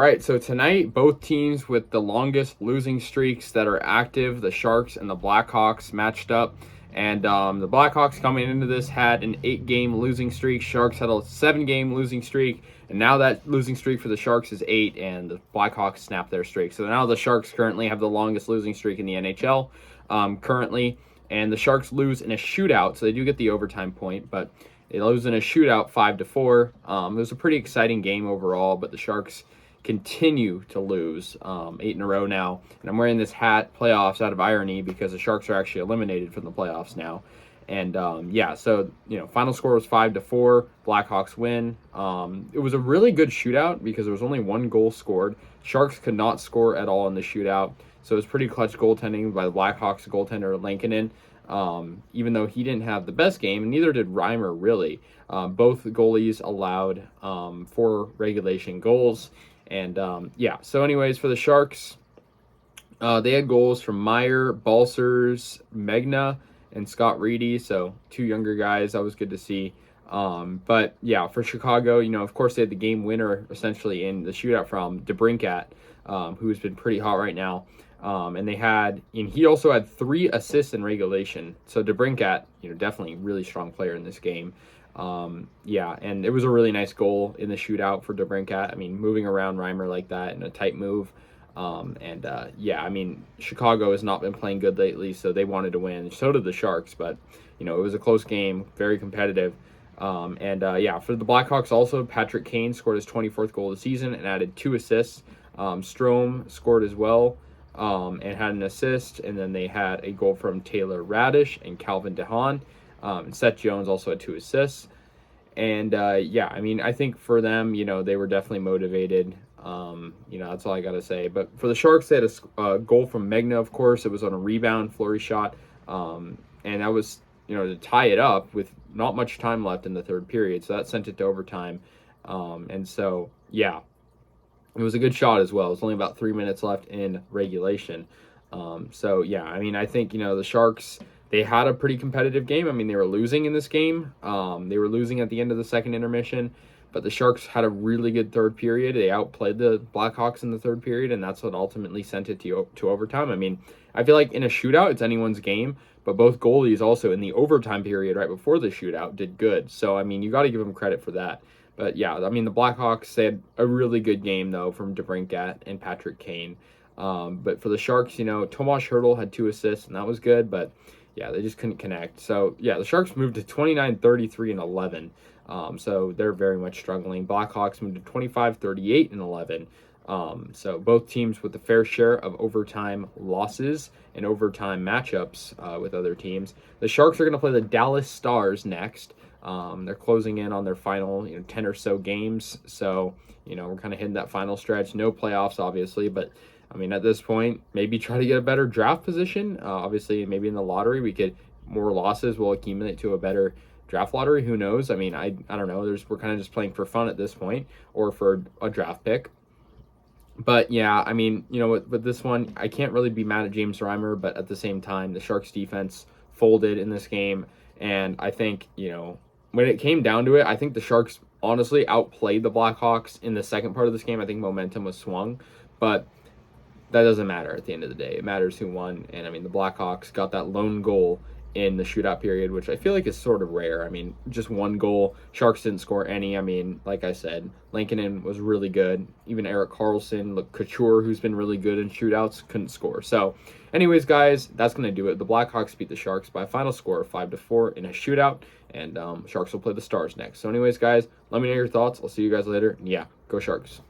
All right, so tonight, both teams with the longest losing streaks that are active, the Sharks and the Blackhawks, matched up. And the Blackhawks coming into this had an 8-game losing streak. Sharks had a 7-game losing streak. And now that losing streak for the Sharks is 8, and the Blackhawks snapped their streak. So now the Sharks currently have the longest losing streak in the NHL currently. And the Sharks lose in a shootout, so they do get the overtime point, but they lose in a shootout 5-4. It was a pretty exciting game overall, but the Sharks continue to lose 8 in a row now. And I'm wearing this hat, playoffs, out of irony because the Sharks are actually eliminated from the playoffs now. And yeah, so final score was 5-4. Blackhawks win. It was a really good shootout because there was only 1 goal scored. Sharks could not score at all in the shootout, so it was pretty clutch goaltending by the Blackhawks goaltender Lankinen. Even though he didn't have the best game, and neither did Reimer really. Both goalies allowed 4 regulation goals. And yeah, so anyways, for the Sharks, they had goals from Meyer, Balsers, Megna, and Scott Reedy, so 2 younger guys. That was good to see. But yeah, for Chicago, of course they had the game winner essentially in the shootout from DeBrincat, who's been pretty hot right now. And he also had 3 assists in regulation. So DeBrincat, definitely really strong player in this game. Yeah, and it was a really nice goal in the shootout for DeBrincat. I mean, moving around Reimer like that in a tight move. Yeah, I mean, Chicago has not been playing good lately, so they wanted to win. So did the Sharks, but, it was a close game, very competitive. Yeah, for the Blackhawks also, Patrick Kane scored his 24th goal of the season and added 2 assists. Strome scored as well and had an assist, and then they had a goal from Taylor Radish and Calvin DeHaan. And Seth Jones also had 2 assists. And yeah, I mean, I think for them, they were definitely motivated. That's all I got to say. But for the Sharks, they had a goal from Megna, of course. It was on a rebound, flurry shot. And that was, to tie it up with not much time left in the third period. So that sent it to overtime. And so, yeah, it was a good shot as well. It was only about 3 minutes left in regulation. So, yeah, I mean, I think, the Sharks, they had a pretty competitive game. I mean, they were losing in this game. They were losing at the end of the second intermission. But the Sharks had a really good third period. They outplayed the Blackhawks in the third period, and that's what ultimately sent it to overtime. I mean, I feel like in a shootout, it's anyone's game. But both goalies also in the overtime period right before the shootout did good. So, I mean, you got to give them credit for that. But, yeah, I mean, the Blackhawks, they had a really good game, though, from DeBrincat and Patrick Kane. But for the Sharks, Tomas Hertl had 2 assists, and that was good. But, yeah, they just couldn't connect. So, yeah, the Sharks moved to 29, 33, and 11. So they're very much struggling. Blackhawks moved to 25, 38, and 11. So both teams with a fair share of overtime losses and overtime matchups with other teams. The Sharks are going to play the Dallas Stars next. They're closing in on their final 10 or so games. So, we're kind of hitting that final stretch. No playoffs, obviously, but I mean, at this point, maybe try to get a better draft position. Obviously, maybe in the lottery, more losses will accumulate to a better draft lottery. Who knows? I mean, I don't know. We're kind of just playing for fun at this point, or for a draft pick. But yeah, I mean, with this one, I can't really be mad at James Reimer, but at the same time, the Sharks defense folded in this game. And I think, when it came down to it, I think the Sharks honestly outplayed the Blackhawks in the second part of this game. I think momentum was swung, but that doesn't matter at the end of the day. It matters who won. And I mean, the Blackhawks got that lone goal in the shootout period, which I feel like is sort of rare. I mean, just 1 goal. Sharks didn't score any. I mean, like I said, Lankinen was really good. Even Erik Karlsson, Couture, who's been really good in shootouts, couldn't score. So, anyways, guys, that's going to do it. The Blackhawks beat the Sharks by a final score of 5-4 in a shootout, and Sharks will play the Stars next. So, anyways, guys, let me know your thoughts. I'll see you guys later. And yeah, go Sharks.